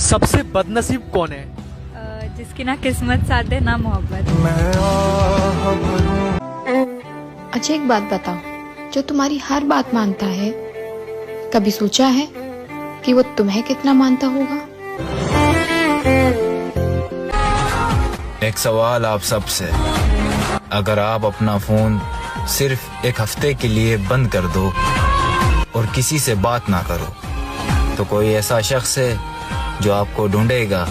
सबसे बदनसीब कौन है? जिसकी ना किस्मत साथ दे ना मोहब्बत। अच्छा एक बात बताओ, जो तुम्हारी हर बात मानता है, कभी सोचा है कि वो तुम्हें कितना मानता होगा? एक सवाल आप सबसे, अगर आप अपना फोन सिर्फ एक हफ्ते के लिए बंद कर दो और किसी से बात ना करो, तो कोई ऐसा शख्स है जो आपको ढूंढेगा?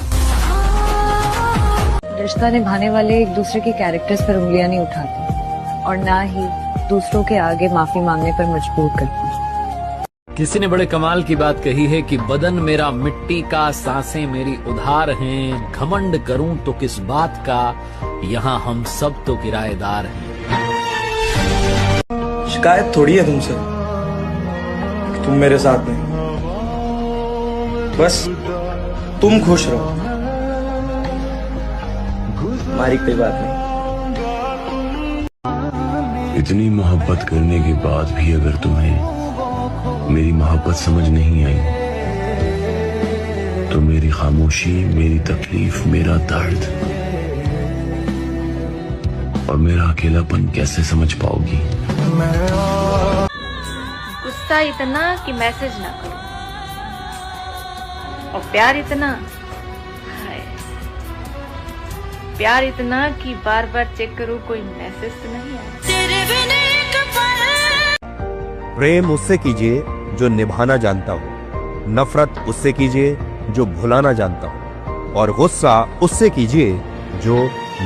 रिश्ता निभाने वाले एक दूसरे के कैरेक्टर्स पर उंगलियां नहीं उठाते और ना ही दूसरों के आगे माफी मांगने पर मजबूर करते। किसी ने बड़े कमाल की बात कही है कि बदन मेरा मिट्टी का, सांसें मेरी उधार हैं, घमंड करूं तो किस बात का, यहाँ हम सब तो किराएदार हैं। शिकायत थोड़ी है तुमसे कि तुम मेरे साथ नहीं, बस तुम खुश रहो, हमारी कोई बात नहीं। इतनी मोहब्बत करने के बाद भी अगर तुम्हें मेरी मोहब्बत समझ नहीं आई, तो मेरी खामोशी, मेरी तकलीफ, मेरा दर्द और मेरा अकेलापन कैसे समझ पाओगी? गुस्सा इतना कि मैसेज ना करो, और प्यार इतना, हाय, प्यार इतना कि बार बार चेक करूं कोई मैसेज तो नहीं आया। प्रेम उससे कीजिए जो निभाना जानता हो, नफरत उससे कीजिए जो भुलाना जानता हो, और गुस्सा उससे कीजिए जो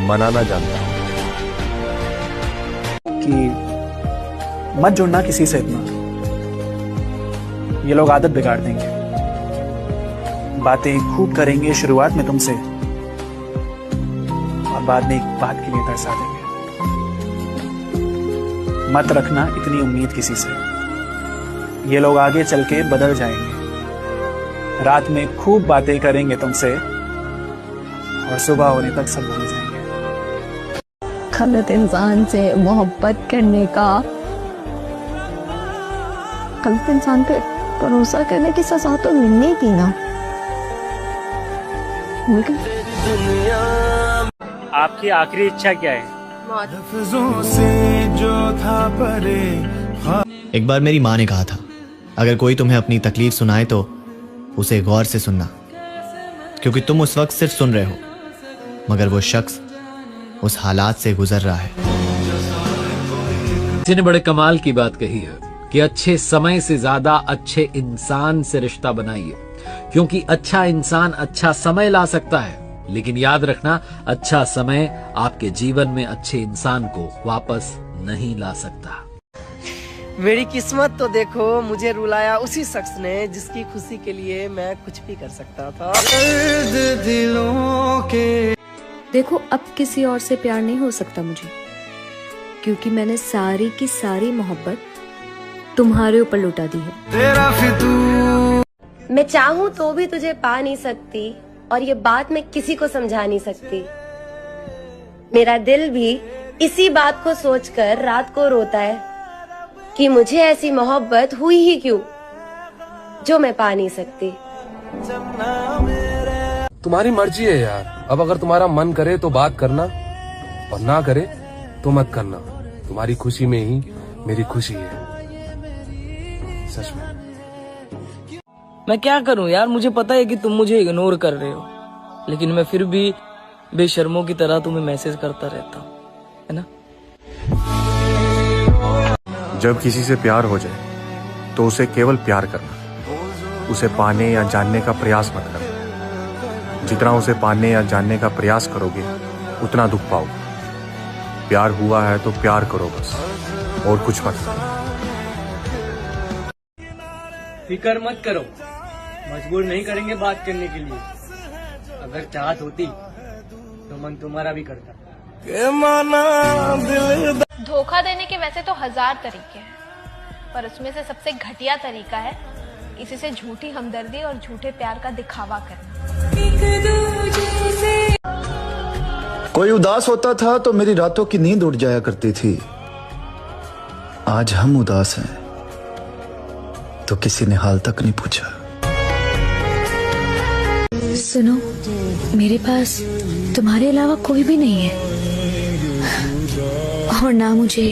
मनाना जानता हो। कि मत जुड़ना किसी से इतना, ये लोग आदत बिगाड़ देंगे, बातें खूब करेंगे शुरुआत में तुमसे और बाद में एक बात के लिए तरसा देंगे। मत रखना इतनी उम्मीद किसी से, ये लोग आगे चल के बदल जाएंगे। रात में खूब बातें करेंगे तुमसे और सुबह होने तक सब भूल जाएंगे। गलत इंसान से मोहब्बत करने का, गलत इंसान पे भरोसा करने की सजा तो मिलने की ना। आपकी आखिरी इच्छा क्या है? एक बार मेरी माँ ने कहा था, अगर कोई तुम्हें अपनी तकलीफ सुनाए तो उसे गौर से सुनना, क्योंकि तुम उस वक्त सिर्फ सुन रहे हो, मगर वो शख्स उस हालात से गुजर रहा है। किसी ने बड़े कमाल की बात कही है कि अच्छे समय से ज्यादा अच्छे इंसान से रिश्ता बनाइए, क्योंकि अच्छा इंसान अच्छा समय ला सकता है, लेकिन याद रखना, अच्छा समय आपके जीवन में अच्छे इंसान को वापस नहीं ला सकता। मेरी किस्मत तो देखो, मुझे रुलाया उसी शख्स ने जिसकी खुशी के लिए मैं कुछ भी कर सकता था। दिलों के देखो, अब किसी और से प्यार नहीं हो सकता मुझे, क्योंकि मैंने सारी की सारी मोहब्बत तुम्हारे ऊपर लुटा दी है। मैं चाहूँ तो भी तुझे पा नहीं सकती, और ये बात मैं किसी को समझा नहीं सकती। मेरा दिल भी इसी बात को सोचकर रात को रोता है कि मुझे ऐसी मोहब्बत हुई ही क्यों जो मैं पा नहीं सकती। तुम्हारी मर्जी है यार, अब अगर तुम्हारा मन करे तो बात करना, और ना करे तो मत करना। तुम्हारी खुशी में ही मेरी खुशी है, सच में। मैं क्या करूं यार, मुझे पता है कि तुम मुझे इग्नोर कर रहे हो, लेकिन मैं फिर भी बेशर्मों की तरह तुम्हें मैसेज करता रहता हूं, है ना। जब किसी से प्यार हो जाए तो उसे केवल प्यार करना, उसे पाने या जानने का प्रयास मत करना। जितना उसे पाने या जानने का प्रयास करोगे उतना दुख पाओगे। प्यार हुआ है तो प्यार करो बस, और कुछ मत करो। फिक्र मत करो, मजबूर नहीं करेंगे बात करने के लिए। अगर चाहत होती तो मन तुम्हारा भी करता। धोखा देने के वैसे तो 1000 तरीके हैं, पर उसमें से सबसे घटिया तरीका है किसी से झूठी हमदर्दी और झूठे प्यार का दिखावा करना। कोई उदास होता था तो मेरी रातों की नींद उड़ जाया करती थी। आज हम उदास हैं तो किसी ने हाल तक नहीं पूछा। सुनो, मेरे पास तुम्हारे अलावा कोई भी नहीं है और ना मुझे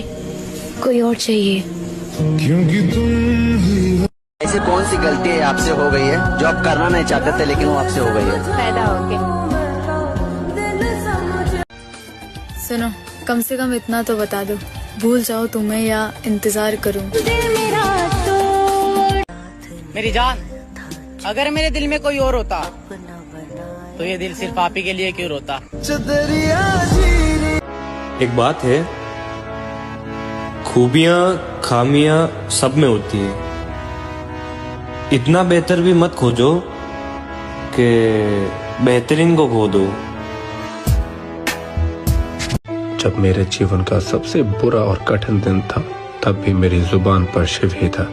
कोई और चाहिए। क्योंकि तुम ऐसी कौन सी गलती है आपसे हो गई है जो आप करना नहीं चाहते थे लेकिन वो आपसे हो गई है? पैदा हो गया। सुनो, कम से कम इतना तो बता दो, भूल जाओ तुम्हें या इंतजार करूं। मेरी जान, अगर मेरे दिल में कोई और होता तो ये दिल सिर्फ आप ही के लिए क्यों रोता? एक बात है, खूबियां खामियां सब में होती है। इतना बेहतर भी मत खोजो कि बेहतरीन को खो दो। जब मेरे जीवन का सबसे बुरा और कठिन दिन था तब भी मेरी जुबान पर शिव ही था।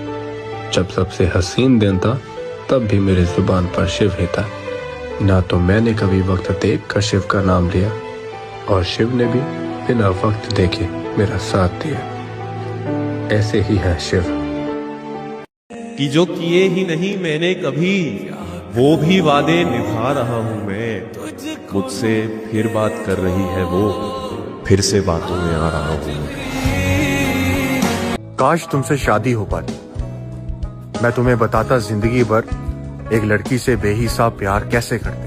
जब सबसे हसीन दिन था तब भी मेरी जुबान पर शिव ही था। ना तो मैंने कभी वक्त देख कर शिव का नाम लिया और शिव ने भी बिना वक्त देखे मेरा साथ दिया। ऐसे ही है शिव कि जो किए ही नहीं मैंने कभी, वो भी वादे निभा रहा हूं मैं। मुझसे फिर बात कर रही है वो, फिर से बातों में आ रहा हूं। काश तुमसे शादी हो पाती, मैं तुम्हें बताता जिंदगी भर एक लड़की से बेहिसाब प्यार कैसे करते।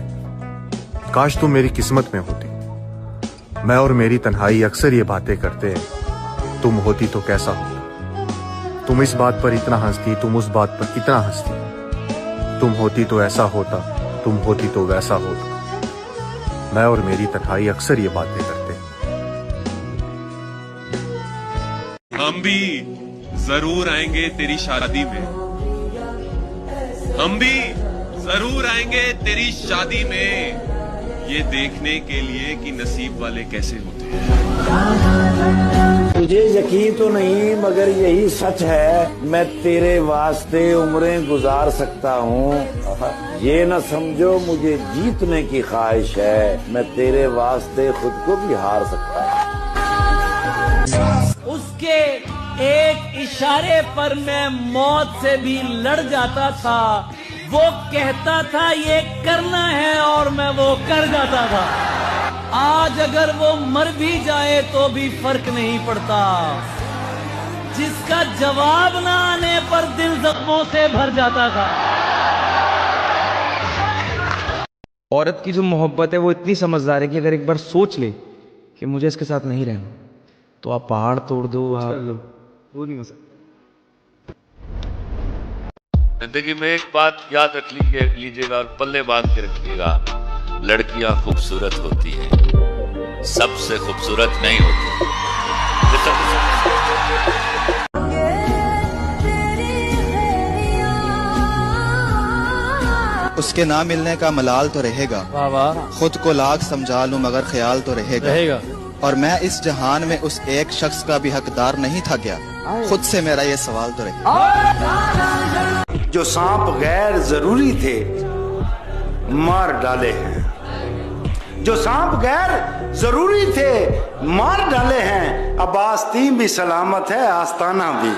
काश तुम मेरी किस्मत में होती। मैं और मेरी तन्हाई अक्सर ये बातें करते हैं, तुम होती तो कैसा होता। तुम इस बात पर इतना हंसती, तुम उस बात पर इतना हंसती। तुम होती तो ऐसा होता, तुम होती तो वैसा होता। मैं और मेरी तन्हाई अक्सर ये बातें करते हैं। हम भी जरूर आएंगे तेरी शादी में, हम भी जरूर आएंगे तेरी शादी में, ये देखने के लिए कि नसीब वाले कैसे होते हैं। तुझे यकीन तो नहीं मगर यही सच है, मैं तेरे वास्ते उम्रें गुजार सकता हूँ। ये न समझो मुझे जीतने की ख्वाहिश है, मैं तेरे वास्ते खुद को भी हार सकता हूँ। उसके एक इशारे पर मैं मौत से भी लड़ जाता था। वो कहता था ये करना है और मैं वो कर जाता था। आज अगर वो मर भी जाए तो भी फर्क नहीं पड़ता। जिसका जवाब ना आने पर दिल जख्मों से भर जाता था। औरत की जो मोहब्बत है वो इतनी समझदार है कि अगर एक बार सोच ले कि मुझे इसके साथ नहीं रहना, तो आप पहाड़ तोड़ दो, वो नहीं हो सकता। जिंदगी में एक बात याद रख लीजिएगा और पल्ले बांध के रखिएगा, लड़कियां खूबसूरत होती हैं, सबसे खूबसूरत नहीं होती। उसके ना मिलने का मलाल तो रहेगा, खुद को लाख समझा लूं मगर ख्याल तो रहेगा। और मैं इस जहान में उस एक शख्स का भी हकदार नहीं था क्या, खुद से मेरा ये सवाल तो रहेगा। जो सांप गैर जरूरी थे मार डाले हैं, जो सांप गैर जरूरी थे मार डाले हैं। अब आस्तीन भी सलामत है, आस्ताना भी।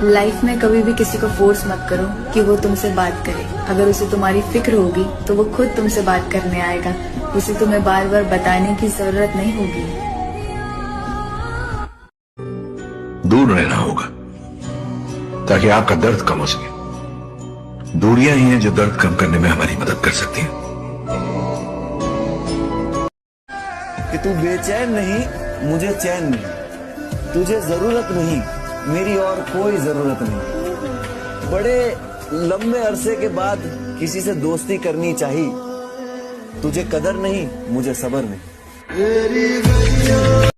लाइफ में कभी भी किसी को फोर्स मत करो कि वो तुमसे बात करे। अगर उसे तुम्हारी फिक्र होगी तो वो खुद तुमसे बात करने आएगा। उसे तुम्हें बार बार बताने की जरूरत नहीं होगी। दूर रहना होगा ताकि आपका दर्द कम हो सके। दूरियां ही हैं जो दर्द कम करने में हमारी मदद कर सकती हैं। कि तू बेचैन नहीं, मुझे चैन नहीं। तुझे जरूरत नहीं, मेरी और कोई जरूरत नहीं। बड़े लंबे अरसे के बाद किसी से दोस्ती करनी चाहिए। तुझे कदर नहीं, मुझे सब्र नहीं।